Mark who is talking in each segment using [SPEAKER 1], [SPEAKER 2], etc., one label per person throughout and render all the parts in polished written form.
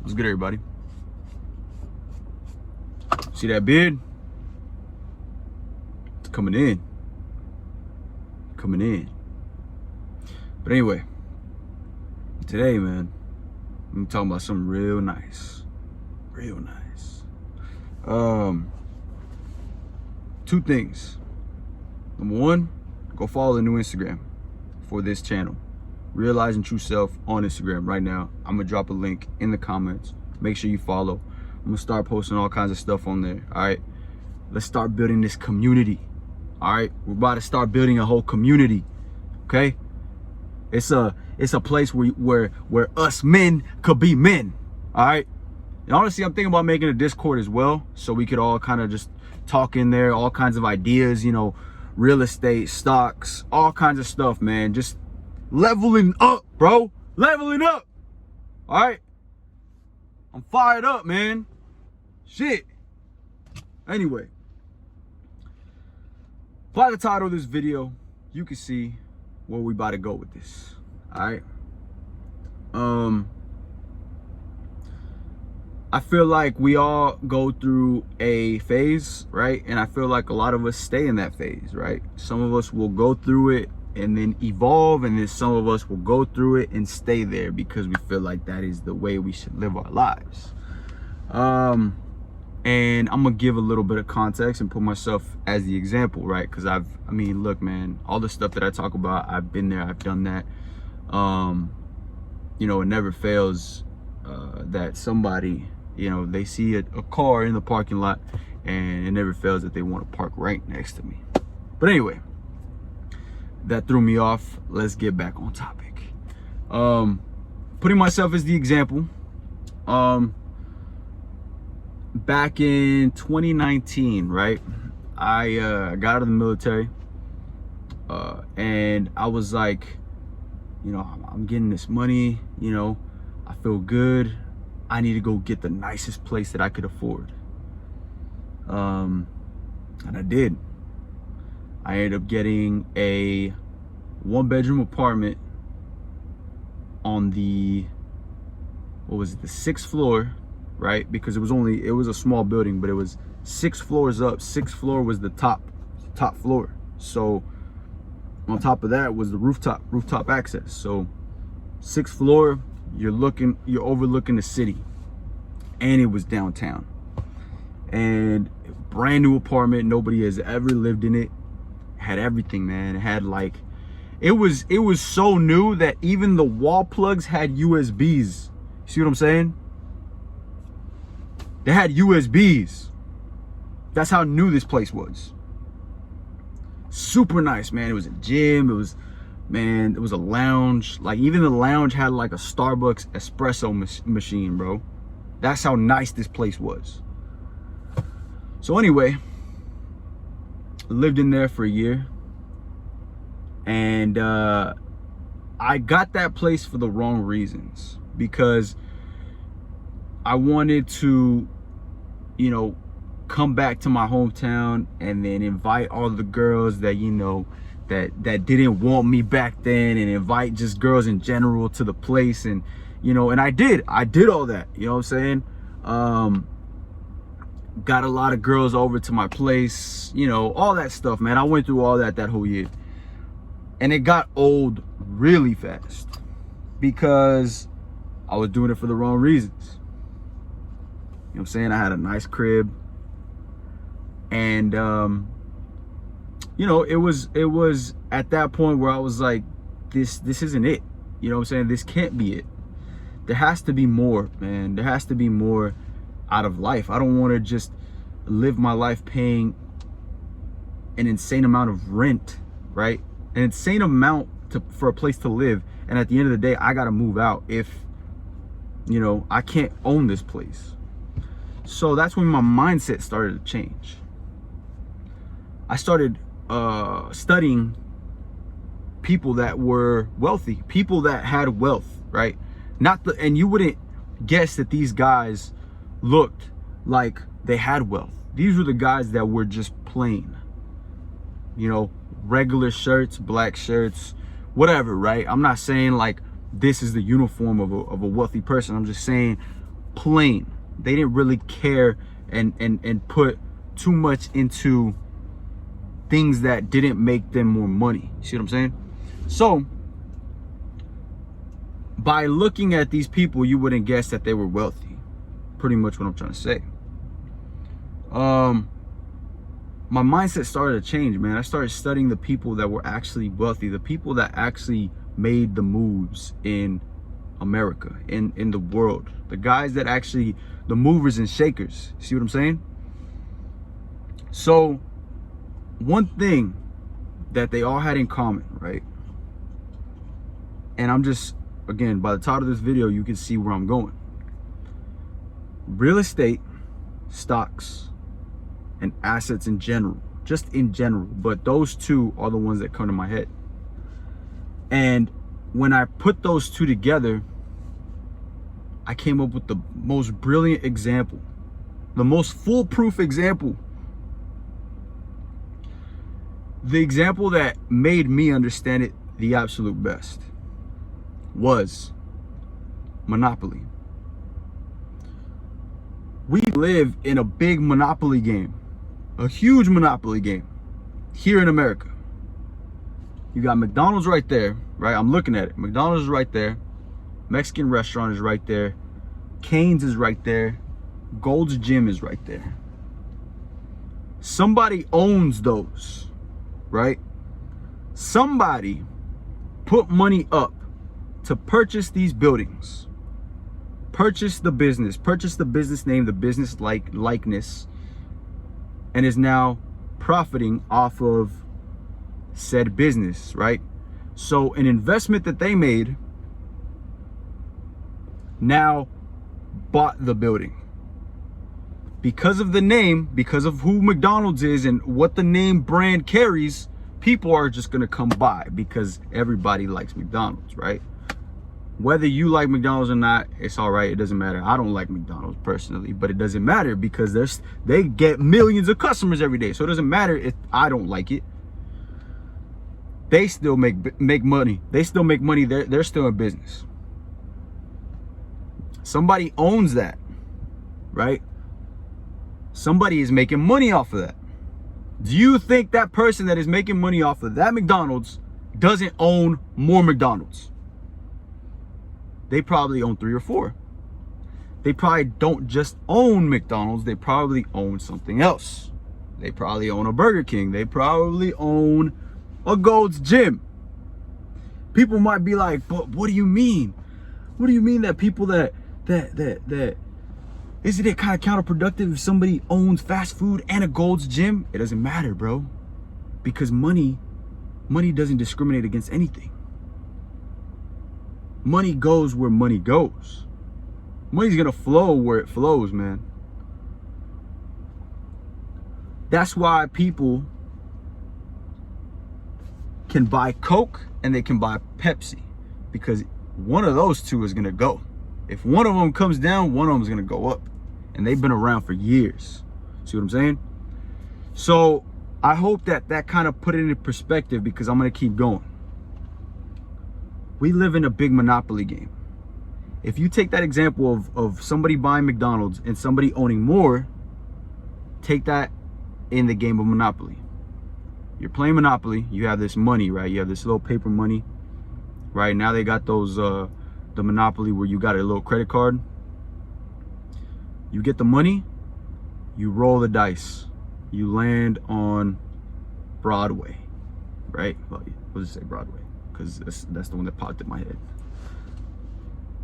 [SPEAKER 1] What's good, everybody? See that beard? It's coming in. Coming in. But anyway, today, man, I'm talking about something real nice. Real nice. Two things. Number one, go follow the new Instagram for this channel. Realizing True Self on Instagram right now. I'm gonna drop a link in the comments. Make sure you follow. I'm gonna start posting all kinds of stuff on there. All right, let's start building this community. All right, we're about to start building a whole community. Okay, it's a place where us men could be men. All right, and honestly, I'm thinking about making a Discord as well, so we could all kind of just talk in there, all kinds of ideas, you know, real estate, stocks, all kinds of stuff, man. Just leveling up, bro. Leveling up. All right, I'm fired up, man. Shit. Anyway, by the title of this video, you can see where we about to go with this. All right. I feel like we all go through a phase, right? And I feel like a lot of us stay in that phase, right? Some of us will go through it and then evolve, and then some of us will go through it and stay there because we feel like that is the way we should live our lives. And I'm gonna give a little bit of context and put myself as the example, right? Because I mean, look, man, all the stuff that I talk about, I've been there, I've done that. You know, it never fails that somebody, you know, they see a car in the parking lot, and it never fails that they want to park right next to me. But anyway, that threw me off. Let's get back on topic. Putting myself as the example. Back in 2019, right? I got out of the military, and I was like, you know, I'm getting this money, you know, I feel good. I need to go get the nicest place that I could afford. And I did. I ended up getting a 1-bedroom apartment on the, what was it, the 6th floor, right? Because it was a small building, but it was 6 floors up. 6th floor was the top floor. So on top of that was the rooftop access. So 6th floor, you're overlooking the city, and it was downtown. And brand new apartment, nobody has ever lived in it. Had everything, man. It had like, it was so new that even the wall plugs had USBs. See what I'm saying? They had USBs. That's how new this place was. Super nice, man. It was a gym. It was a lounge. Like, even the lounge had like a Starbucks espresso machine, bro. That's how nice this place was. So anyway, lived in there for a year, and I got that place for the wrong reasons, because I wanted to, you know, come back to my hometown and then invite all the girls that, you know, that didn't want me back then, and invite just girls in general to the place. And, you know, and I did all that, you know what I'm saying? Got a lot of girls over to my place, you know, all that stuff, man. I went through all that whole year, and it got old really fast because I was doing it for the wrong reasons. You know what I'm saying? I had a nice crib, and you know, it was at that point where I was like, this isn't it. You know what I'm saying? This can't be it. There has to be more, man. There has to be more out of life. I don't want to just live my life paying an insane amount of rent, right? An insane amount for a place to live, and at the end of the day, I gotta move out if, you know, I can't own this place. So that's when my mindset started to change. I started studying people that were wealthy, people that had wealth, right? And you wouldn't guess that these guys looked like they had wealth. These were the guys that were just plain, you know, regular shirts, black shirts, whatever, right? I'm not saying like this is the uniform of a wealthy person. I'm just saying plain. They didn't really care and put too much into things that didn't make them more money. See what I'm saying? So by looking at these people, you wouldn't guess that they were wealthy. Pretty much what I'm trying to say. My mindset started to change, man. I started studying the people that were actually wealthy, the people that actually made the moves in America, in the world, the guys that actually, the movers and shakers. See what I'm saying? So one thing that they all had in common, right? And I'm just, again, by the title of this video, you can see where I'm going. Real estate, stocks, and assets in general, just in general, but those two are the ones that come to my head. And when I put those two together, I came up with the most brilliant example, the most foolproof example, the example that made me understand it the absolute best was Monopoly. We live in a big Monopoly game, a huge Monopoly game here in America. You got McDonald's right there, right? I'm looking at it. McDonald's is right there. Mexican restaurant is right there. Cane's is right there. Gold's Gym is right there. Somebody owns those, right? Somebody put money up to purchase these buildings, purchase the business name, the business likeness, and is now profiting off of said business, right? So an investment that they made now bought the building. Because of the name, because of who McDonald's is and what the name brand carries, people are just gonna come by because everybody likes McDonald's, right? Whether you like McDonald's or not, it's all right. It doesn't matter. I don't like McDonald's personally, but it doesn't matter because they get millions of customers every day. So it doesn't matter if I don't like it. They still make money. They still make money. They're still in business. Somebody owns that, right? Somebody is making money off of that. Do you think that person that is making money off of that McDonald's doesn't own more McDonald's? They probably own 3 or 4. They probably don't just own McDonald's. They probably own something else. They probably own a Burger King. They probably own a Gold's Gym. People might be like, but what do you mean? What do you mean that people that isn't it kind of counterproductive if somebody owns fast food and a Gold's Gym? It doesn't matter, bro. Because money doesn't discriminate against anything. Money goes where money goes. Money's gonna flow where it flows, man. That's why people can buy Coke and they can buy Pepsi, because one of those two is gonna go. If one of them comes down, one of them is gonna go up. And they've been around for years. See what I'm saying? So I hope that kind of put it into perspective, because I'm gonna keep going. We live in a big Monopoly game. If you take that example of somebody buying McDonald's and somebody owning more, take that in the game of Monopoly. You're playing Monopoly, you have this money, right? You have this little paper money, right? Now they got those, the Monopoly where you got a little credit card. You get the money, you roll the dice. You land on Broadway, right? Well, let's just say Broadway, because that's the one that popped in my head.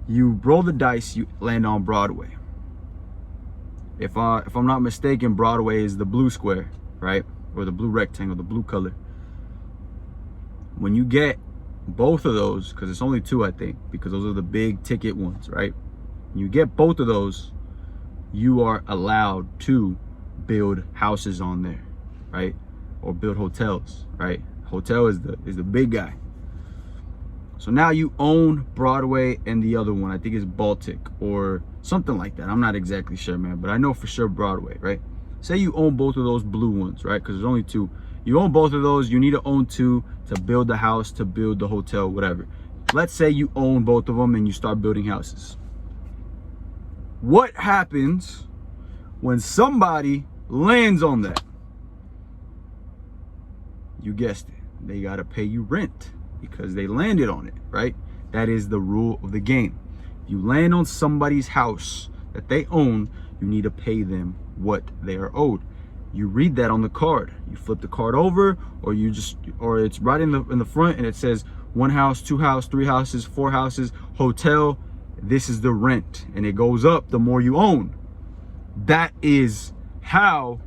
[SPEAKER 1] You roll the dice, you land on Broadway. If I'm not mistaken, Broadway is the blue square, right? Or the blue rectangle, the blue color. When you get both of those, because it's only 2, I think, because those are the big ticket ones, right? You get both of those, you are allowed to build houses on there, right? Or build hotels, right? Hotel is the big guy. So now you own Broadway and the other one, I think it's Baltic or something like that. I'm not exactly sure, man, but I know for sure Broadway, right? Say you own both of those blue ones, right? Because there's only 2. You own both of those. You need to own 2 to build the house, to build the hotel, whatever. Let's say you own both of them and you start building houses. What happens when somebody lands on that? You guessed it. They got to pay you rent because they landed on it, right? That is the rule of the game. If you land on somebody's house that they own, you need to pay them what they are owed. You read that on the card. You flip the card over, or it's right in the front, and it says 1 house, 2 house, 3 houses, 4 houses, hotel. This is the rent, and it goes up the more you own. That is how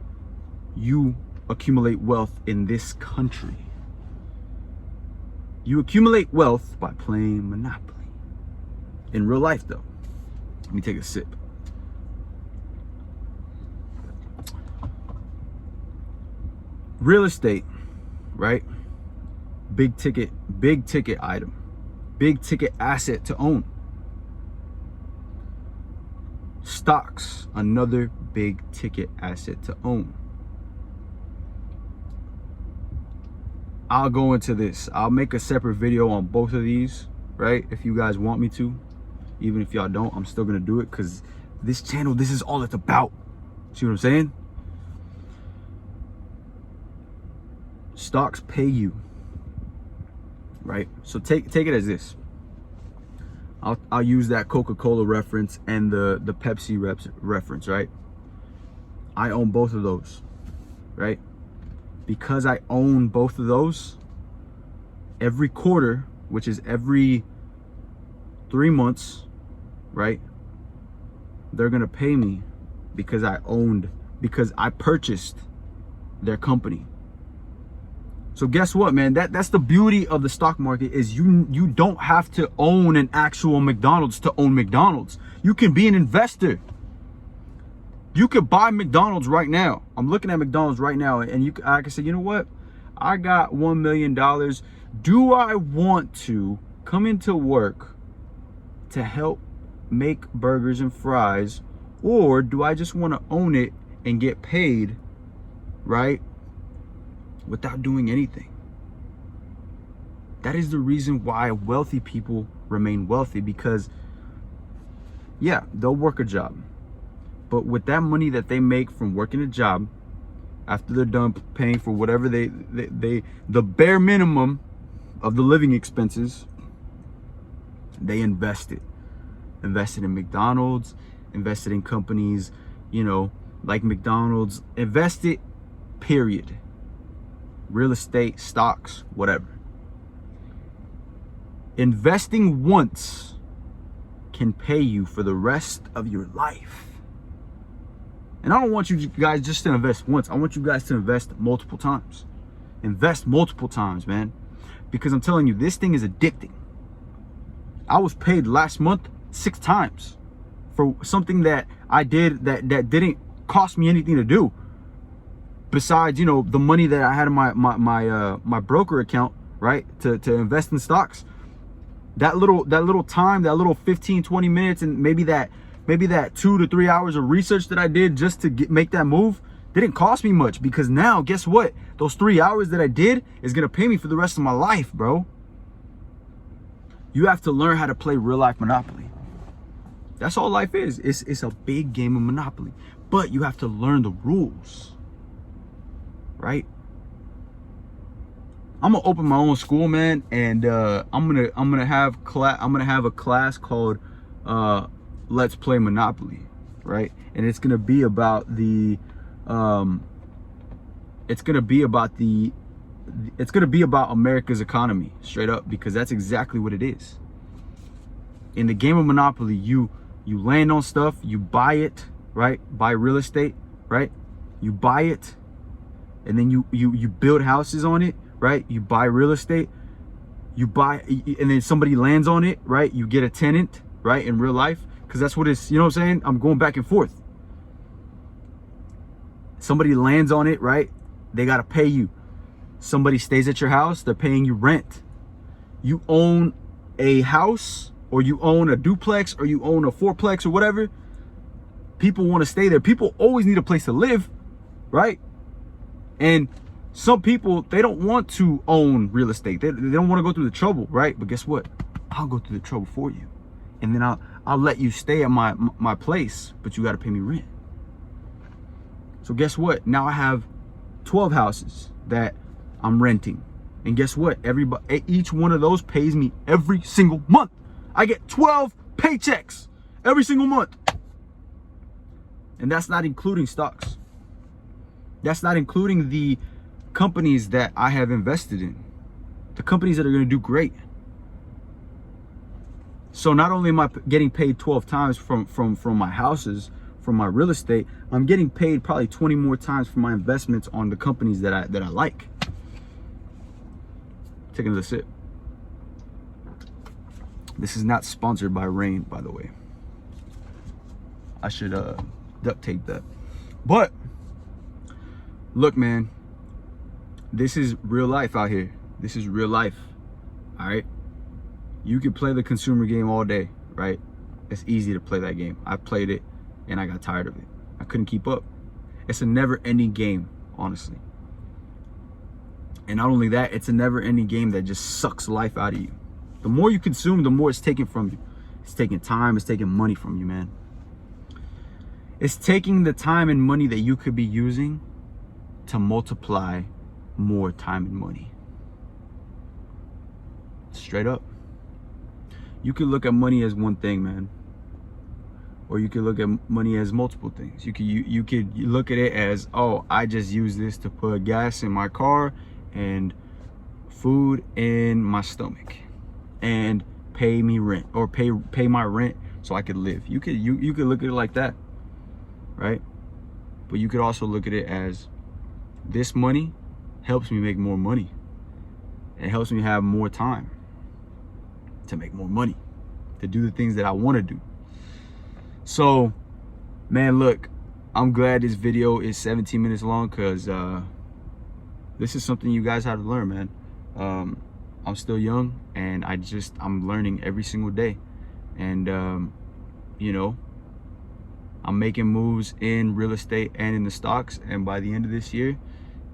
[SPEAKER 1] you accumulate wealth in this country. You accumulate wealth by playing Monopoly. In real life, though. Let me take a sip. Real estate, right? Big ticket item, big ticket asset to own. Stocks, another big ticket asset to own. I'll go into this. I'll make a separate video on both of these, right? If you guys want me to. Even if y'all don't, I'm still gonna do it because this channel, this is all it's about. See what I'm saying? Stocks pay you, right? So take it as this. I'll use that Coca-Cola reference and the Pepsi reference, right? I own both of those, right? Because I own both of those, every quarter, which is every 3 months, right? They're gonna pay me because I purchased their company. So guess what, man? That's the beauty of the stock market is you don't have to own an actual McDonald's to own McDonald's. You can be an investor. You could buy McDonald's right now. I'm looking at McDonald's right now, and I can say, you know what? I got $1 million. Do I want to come into work to help make burgers and fries, or do I just want to own it and get paid, right? Without doing anything. That is the reason why wealthy people remain wealthy, because yeah, they'll work a job, but with that money that they make from working a job, after they're done paying for whatever the bare minimum of the living expenses, they invested in McDonald's, invested in companies, you know, like McDonald's, invested, period. Real estate, stocks, whatever. Investing once can pay you for the rest of your life. And I don't want you guys just to invest once. I want you guys to invest multiple times. Invest multiple times, man. Because I'm telling you, this thing is addicting. I was paid last month 6 times for something that I did that didn't cost me anything to do. Besides, you know, the money that I had in my broker account, right, to invest in stocks. That little time, that little 15-20 minutes, and maybe that 2 to 3 hours of research that I did just to make that move didn't cost me much, because now guess what? Those 3 hours that I did is gonna pay me for the rest of my life, bro. You have to learn how to play real life Monopoly. That's all life is. It's a big game of Monopoly, but you have to learn the rules. Right? I'm gonna open my own school, man, and I'm gonna have a class called Let's Play Monopoly, right? And it's gonna be about America's economy, straight up, because that's exactly what it is. In the game of Monopoly, you land on stuff, you buy it, right? Buy real estate, right? You buy it. And then you build houses on it, right? You buy real estate, and then somebody lands on it, right? You get a tenant, right? In real life, because that's what it's, you know what I'm saying? I'm going back and forth. Somebody lands on it, right? They got to pay you. Somebody stays at your house, they're paying you rent. You own a house, or you own a duplex, or you own a fourplex, or whatever. People want to stay there. People always need a place to live, right? And some people, they don't want to own real estate. They don't want to go through the trouble, right? But guess what? I'll go through the trouble for you. And then I'll let you stay at my place, but you got to pay me rent. So guess what? Now I have 12 houses that I'm renting. And guess what? Each one of those pays me every single month. I get 12 paychecks every single month. And that's not including stocks. That's not including the companies that I have invested in. The companies that are going to do great. So not only am I getting paid 12 times from my houses, from my real estate, I'm getting paid probably 20 more times for my investments on the companies that I like. Taking another sip. This is not sponsored by Rain, by the way. I should duct tape that. But look, man, this is real life out here. This is real life. All right. You can play the consumer game all day, right? It's easy to play that game. I played it and I got tired of it. I couldn't keep up. It's a never-ending game, honestly. And not only that, it's a never-ending game that just sucks life out of you. The more you consume, the more it's taken from you. It's taking time, it's taking money from you, man. It's taking the time and money that you could be using to multiply more time and money. Straight up. You could look at money as one thing, man. Or you could look at money as multiple things. You could look at it as, oh, I just use this to put gas in my car and food in my stomach and pay me rent, or pay my rent so I could live. You could look at it like that, right? But you could also look at it as, this money helps me make more money. It helps me have more time to make more money, to do the things that I want to do. So, man, look, I'm glad this video is 17 minutes long, because this is something you guys have to learn, man. I'm still young, and I'm learning every single day. And, you know, I'm making moves in real estate and in the stocks. And by the end of this year,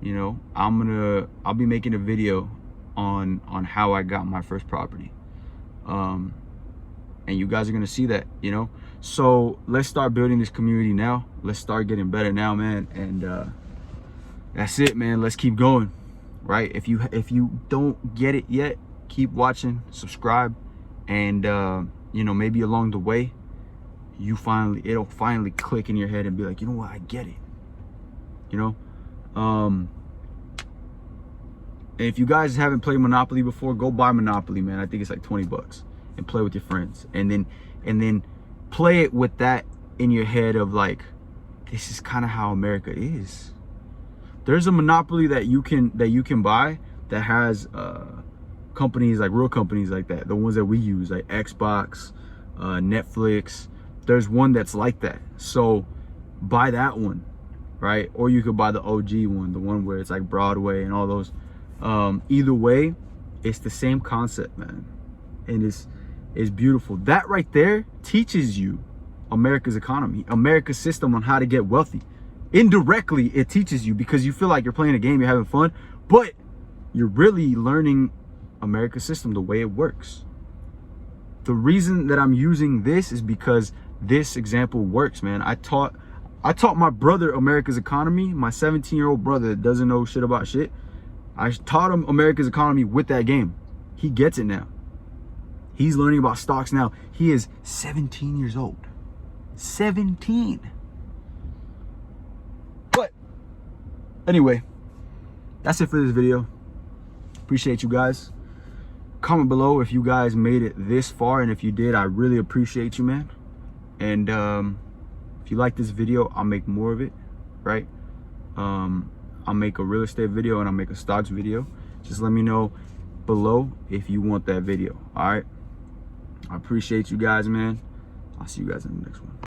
[SPEAKER 1] you know, I'll be making a video on how I got my first property. And you guys are gonna see that, you know. So let's start building this community now. Let's start getting better now, man. And that's it, man. Let's keep going, right? If you don't get it yet, keep watching, subscribe, and you know, maybe along the way, it'll finally click in your head and be like, you know what, I get it, you know. And if you guys haven't played Monopoly before, go buy Monopoly, man. I think it's like 20 bucks, and play with your friends, and then play it with that in your head of like, this is kind of how America is. There's a Monopoly that you can buy that has companies, like real companies like that, the ones that we use, like Xbox, Netflix. There's one that's like that. So buy that one, right? Or you could buy the OG one, the one where it's like Broadway and all those. Either way, it's the same concept, man, and it's beautiful. That right there teaches you America's economy, America's system on how to get wealthy. Indirectly, it teaches you, because you feel like you're playing a game, you're having fun, but you're really learning America's system, the way it works. The reason that I'm using this is because this example works, man. I taught my brother America's economy, my 17-year-old brother that doesn't know shit about shit. I taught him America's economy with that game. He gets it now. He's learning about stocks now. He is 17 years old. 17. But anyway, that's it for this video. Appreciate you guys. Comment below if you guys made it this far, and if you did, I really appreciate you, man. And if you like this video, I'll make more of it, right? I'll make a real estate video and I'll make a stocks video. Just let me know below if you want that video. All right, I appreciate you guys, man. I'll see you guys in the next one.